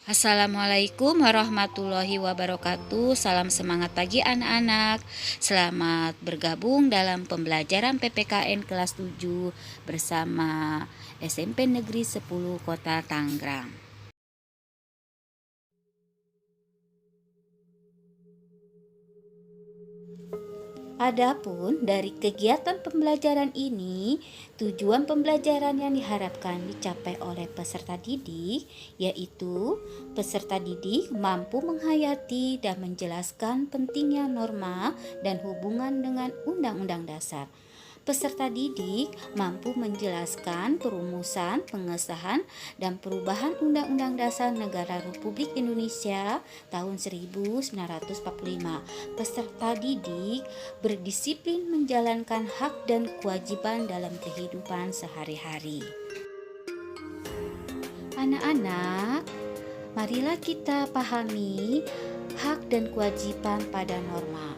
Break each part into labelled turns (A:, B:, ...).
A: Assalamualaikum warahmatullahi wabarakatuh. Salam semangat pagi anak-anak. Selamat bergabung dalam pembelajaran PPKN kelas 7 bersama SMP Negeri 10 Kota Tangerang. Adapun dari kegiatan pembelajaran ini, tujuan pembelajaran yang diharapkan dicapai oleh peserta didik yaitu peserta didik mampu menghayati dan menjelaskan pentingnya norma dan hubungan dengan Undang-Undang Dasar. Peserta didik mampu menjelaskan perumusan, pengesahan, dan perubahan Undang-Undang Dasar Negara Republik Indonesia tahun 1945. Peserta didik berdisiplin menjalankan hak dan kewajiban dalam kehidupan sehari-hari. Anak-anak, marilah kita pahami hak dan kewajiban pada norma.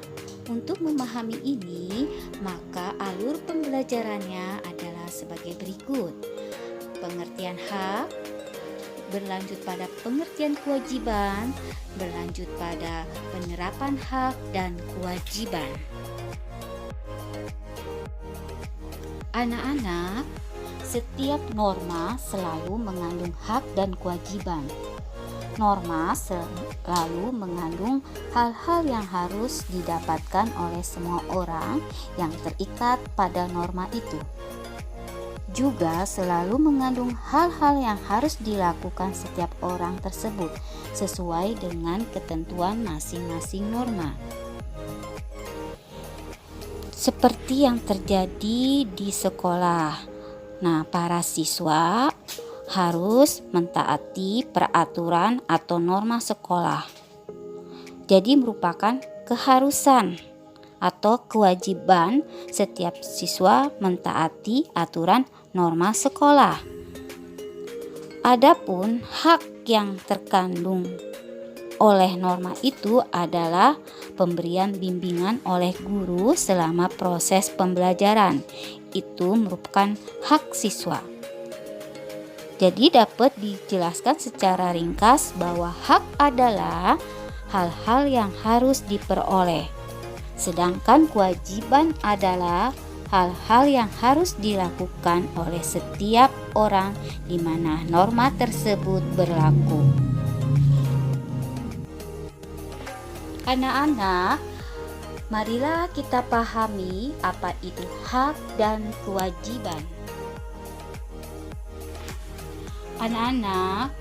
A: Untuk memahami ini, maka alur pembelajarannya adalah sebagai berikut. Pengertian hak, berlanjut pada pengertian kewajiban, berlanjut pada penerapan hak dan kewajiban. Anak-anak, setiap norma selalu mengandung hak dan kewajiban. Norma selalu mengandung hal-hal yang harus didapatkan oleh semua orang yang terikat pada norma itu. Juga selalu mengandung hal-hal yang harus dilakukan setiap orang tersebut sesuai dengan ketentuan masing-masing norma. Seperti yang terjadi di sekolah. Nah, para siswa harus mentaati peraturan atau norma sekolah. Jadi merupakan keharusan atau kewajiban setiap siswa mentaati aturan norma sekolah. Adapun hak yang terkandung oleh norma itu adalah pemberian bimbingan oleh guru selama proses pembelajaran. Itu merupakan hak siswa. Jadi dapat dijelaskan secara ringkas bahwa hak adalah hal-hal yang harus diperoleh. Sedangkan kewajiban adalah hal-hal yang harus dilakukan oleh setiap orang di mana norma tersebut berlaku. Anak-anak, marilah kita pahami apa itu hak dan kewajiban. Anak-anak,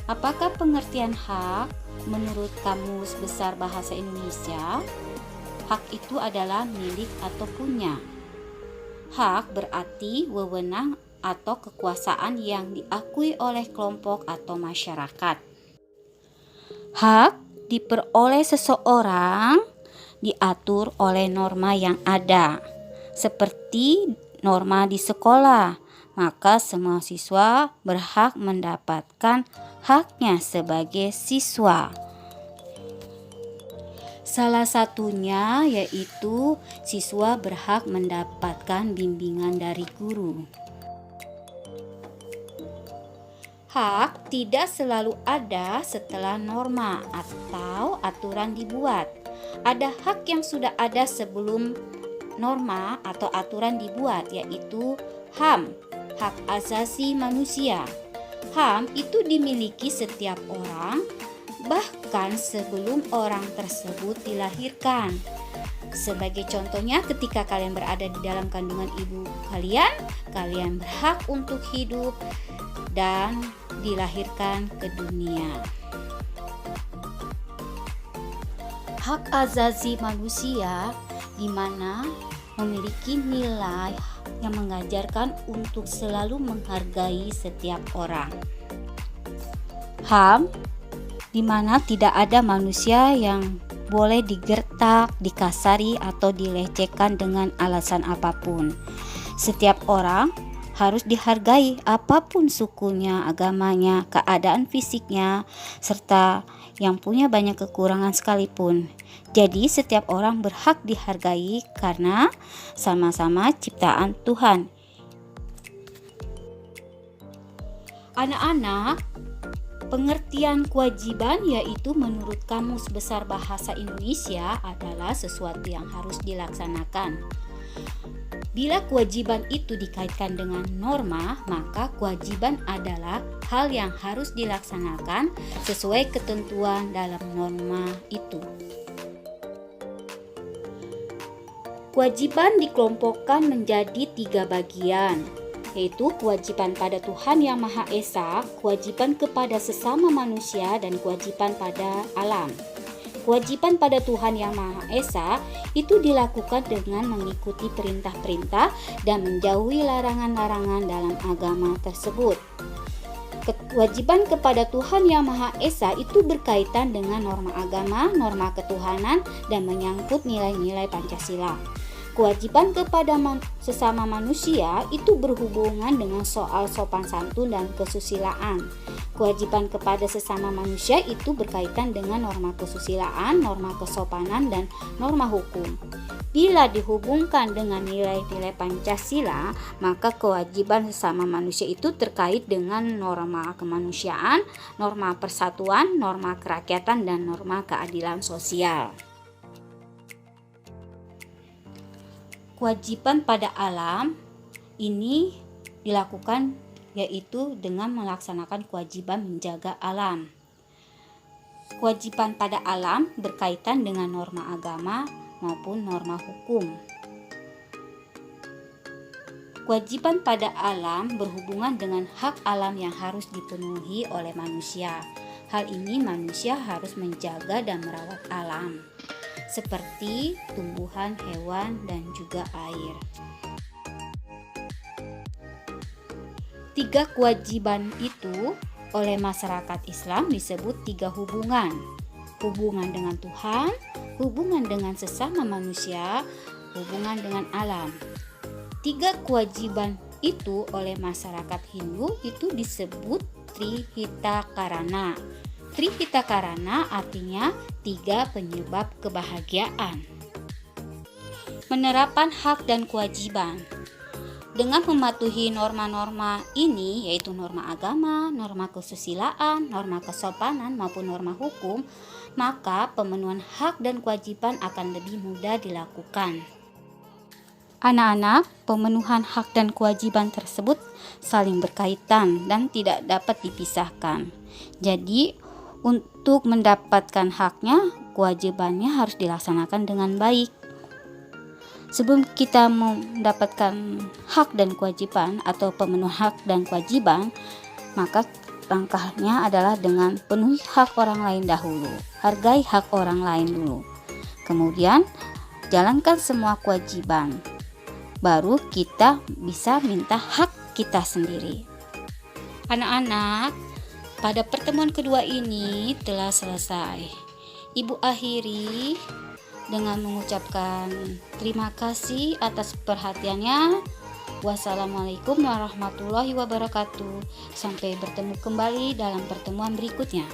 A: apakah pengertian hak menurut Kamus Besar Bahasa Indonesia? Hak itu adalah milik atau punya. Hak berarti wewenang atau kekuasaan yang diakui oleh kelompok atau masyarakat. Hak diperoleh seseorang diatur oleh norma yang ada, seperti norma di sekolah. Maka semua siswa berhak mendapatkan haknya sebagai siswa. Salah satunya yaitu siswa berhak mendapatkan bimbingan dari guru. Hak tidak selalu ada setelah norma atau aturan dibuat. Ada hak yang sudah ada sebelum norma atau aturan dibuat, yaitu HAM, hak asasi manusia. HAM itu dimiliki setiap orang, bahkan sebelum orang tersebut dilahirkan. Sebagai contohnya, ketika kalian berada di dalam kandungan ibu kalian, kalian berhak untuk hidup dan dilahirkan ke dunia. Hak asasi manusia di mana memiliki nilai yang mengajarkan untuk selalu menghargai setiap orang. HAM di mana tidak ada manusia yang boleh digertak, dikasari atau dilecehkan dengan alasan apapun. Setiap orang harus dihargai apapun sukunya, agamanya, keadaan fisiknya, serta yang punya banyak kekurangan sekalipun. Jadi setiap orang berhak dihargai karena sama-sama ciptaan Tuhan. Anak-anak, Pengertian kewajiban yaitu menurut Kamus Besar Bahasa Indonesia adalah sesuatu yang harus dilaksanakan. Bila kewajiban itu dikaitkan dengan norma, maka kewajiban adalah hal yang harus dilaksanakan sesuai ketentuan dalam norma itu. Kewajiban dikelompokkan menjadi 3 bagian, yaitu kewajiban pada Tuhan Yang Maha Esa, kewajiban kepada sesama manusia, dan kewajiban pada alam. Kewajiban pada Tuhan Yang Maha Esa itu dilakukan dengan mengikuti perintah-perintah dan menjauhi larangan-larangan dalam agama tersebut. Kewajiban kepada Tuhan Yang Maha Esa itu berkaitan dengan norma agama, norma ketuhanan, dan menyangkut nilai-nilai Pancasila. Kewajiban kepada sesama manusia itu berhubungan dengan soal sopan santun dan kesusilaan. Kewajiban kepada sesama manusia itu berkaitan dengan norma kesusilaan, norma kesopanan, dan norma hukum. Bila dihubungkan dengan nilai-nilai Pancasila, maka kewajiban sesama manusia itu terkait dengan norma kemanusiaan, norma persatuan, norma kerakyatan, dan norma keadilan sosial. Kewajiban pada alam ini dilakukan yaitu dengan melaksanakan kewajiban menjaga alam. Kewajiban pada alam berkaitan dengan norma agama maupun norma hukum. Kewajiban pada alam berhubungan dengan hak alam yang harus dipenuhi oleh manusia. Hal ini manusia harus menjaga dan merawat alam, seperti tumbuhan, hewan, dan juga air. 3 kewajiban itu oleh masyarakat Islam disebut 3 hubungan. Hubungan dengan Tuhan, hubungan dengan sesama manusia, hubungan dengan alam. 3 kewajiban itu oleh masyarakat Hindu itu disebut Trihita Karana. Trihita Karana artinya 3 penyebab kebahagiaan. Penerapan hak dan kewajiban. Dengan mematuhi norma-norma ini, yaitu norma agama, norma kesusilaan, norma kesopanan, maupun norma hukum, maka pemenuhan hak dan kewajiban akan lebih mudah dilakukan. Anak-anak, pemenuhan hak dan kewajiban tersebut saling berkaitan dan tidak dapat dipisahkan. Jadi, untuk mendapatkan haknya, kewajibannya harus dilaksanakan dengan baik. Sebelum kita mendapatkan hak dan kewajiban atau pemenuhan hak dan kewajiban, maka langkahnya adalah dengan penuhi hak orang lain dahulu. Hargai hak orang lain dulu. Kemudian, jalankan semua kewajiban. Baru kita bisa minta hak kita sendiri. Anak-anak, pada pertemuan kedua ini telah selesai. Ibu akhiri dengan mengucapkan terima kasih atas perhatiannya. Wassalamualaikum warahmatullahi wabarakatuh. Sampai bertemu kembali dalam pertemuan berikutnya.